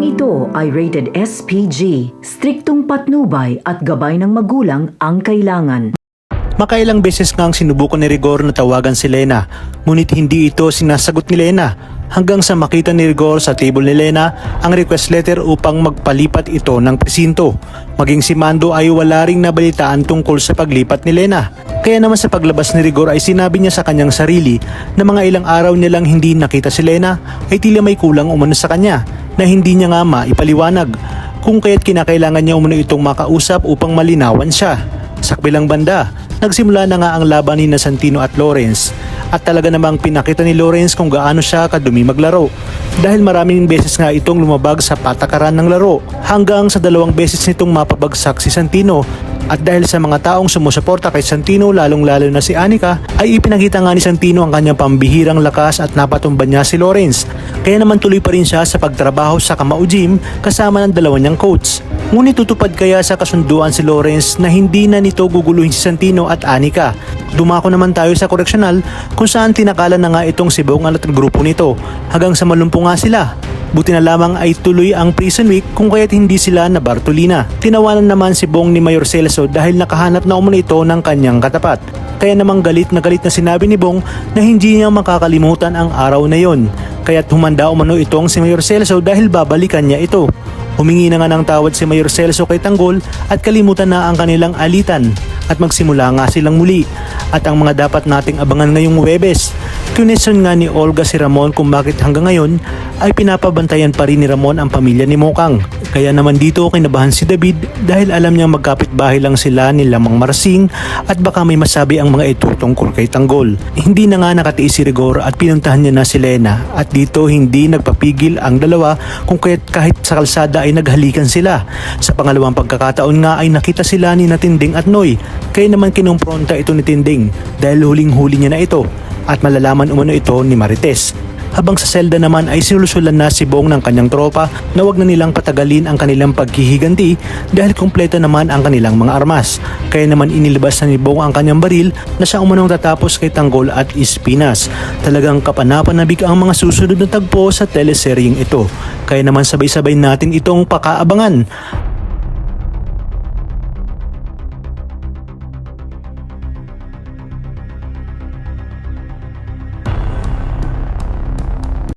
Programang ito ay rated SPG, striktong patnubay at gabay ng magulang ang kailangan. Makailang beses ngang sinubukan ni Rigor na tawagan si Lena, ngunit hindi ito sinasagot ni Lena hanggang sa makita ni Rigor sa table ni Lena ang request letter upang magpalipat ito ng presinto. Maging si Mando ay wala ring nabalitaan tungkol sa paglipat ni Lena. Kaya naman sa paglabas ni Rigor ay sinabi niya sa kanyang sarili na mga ilang araw nilang hindi nakita si Lena ay tila may kulang umano sa kanya na hindi niya nga maipaliwanag kung kaya't kinakailangan niya umano itong makausap upang malinawan siya. Sa kabilang banda, nagsimula na nga ang laban ni Santino at Lawrence at talaga namang pinakita ni Lawrence kung gaano siya kadumi maglaro dahil maraming beses nga itong lumabag sa patakaran ng laro hanggang sa 2 beses nitong mapabagsak si Santino. At dahil sa mga taong sumusuporta kay Santino, lalong-lalo na si Anika, ay ipinakita nga ni Santino ang kanyang pambihirang lakas at napatumba niya si Lawrence. Kaya naman tuloy pa rin siya sa pagtrabaho sa Kamao Gym kasama ng 2 niyang coach. Ngunit tutupad kaya sa kasunduan si Lawrence na hindi na nito guguluhin si Santino at Anika. Dumako naman tayo sa koreksyonal kung saan tinakalan na nga itong si Bong at grupo nito hanggang sa malumpo nga sila. Buti na lamang ay tuloy ang prison week kung kaya't hindi sila na Bartolina. Tinawanan naman si Bong ni Mayor Celso dahil nakahanap na umano ito ng kanyang katapat. Kaya namang galit na sinabi ni Bong na hindi niya makakalimutan ang araw na yon. Kaya't humanda umano itong si Mayor Celso dahil babalikan niya ito. Humingi na nga ng tawad si Mayor Celso kay Tanggol at kalimutan na ang kanilang alitan at magsimula nga silang muli. At ang mga dapat nating abangan ngayong Huwebes, kineson nga ni Olga si Ramon kung bakit hanggang ngayon ay pinapabantayan pa rin ni Ramon ang pamilya ni Mokang. Kaya naman dito kinabahan si David dahil alam niyang magkapitbahay lang sila ni Lamang Marsing at baka may masabi ang mga ito tungkol kay Tanggol. Hindi na nga nakatiis si Rigor at pinuntahan niya na si Lena at dito hindi nagpapigil ang dalawa kung kahit sa kalsada ay naghalikan sila. Sa pangalawang pagkakataon nga ay nakita sila ni Tinding at Noy, kaya naman kinumpronta ito ni Tinding dahil huling-huli niya na ito at malalaman umano ito ni Marites. Habang sa selda naman ay sinulusulan na si Bong ng kanyang tropa na wag na nilang patagalin ang kanilang paghihiganti dahil kumpleto naman ang kanilang mga armas. Kaya naman inilabas na ni Bong ang kanyang baril na siya umanong tatapos kay Tanggol at Espinas. Talagang kapanapanabik ang mga susunod na tagpo sa teleseryeng ito. Kaya naman sabay-sabay natin itong pakaabangan.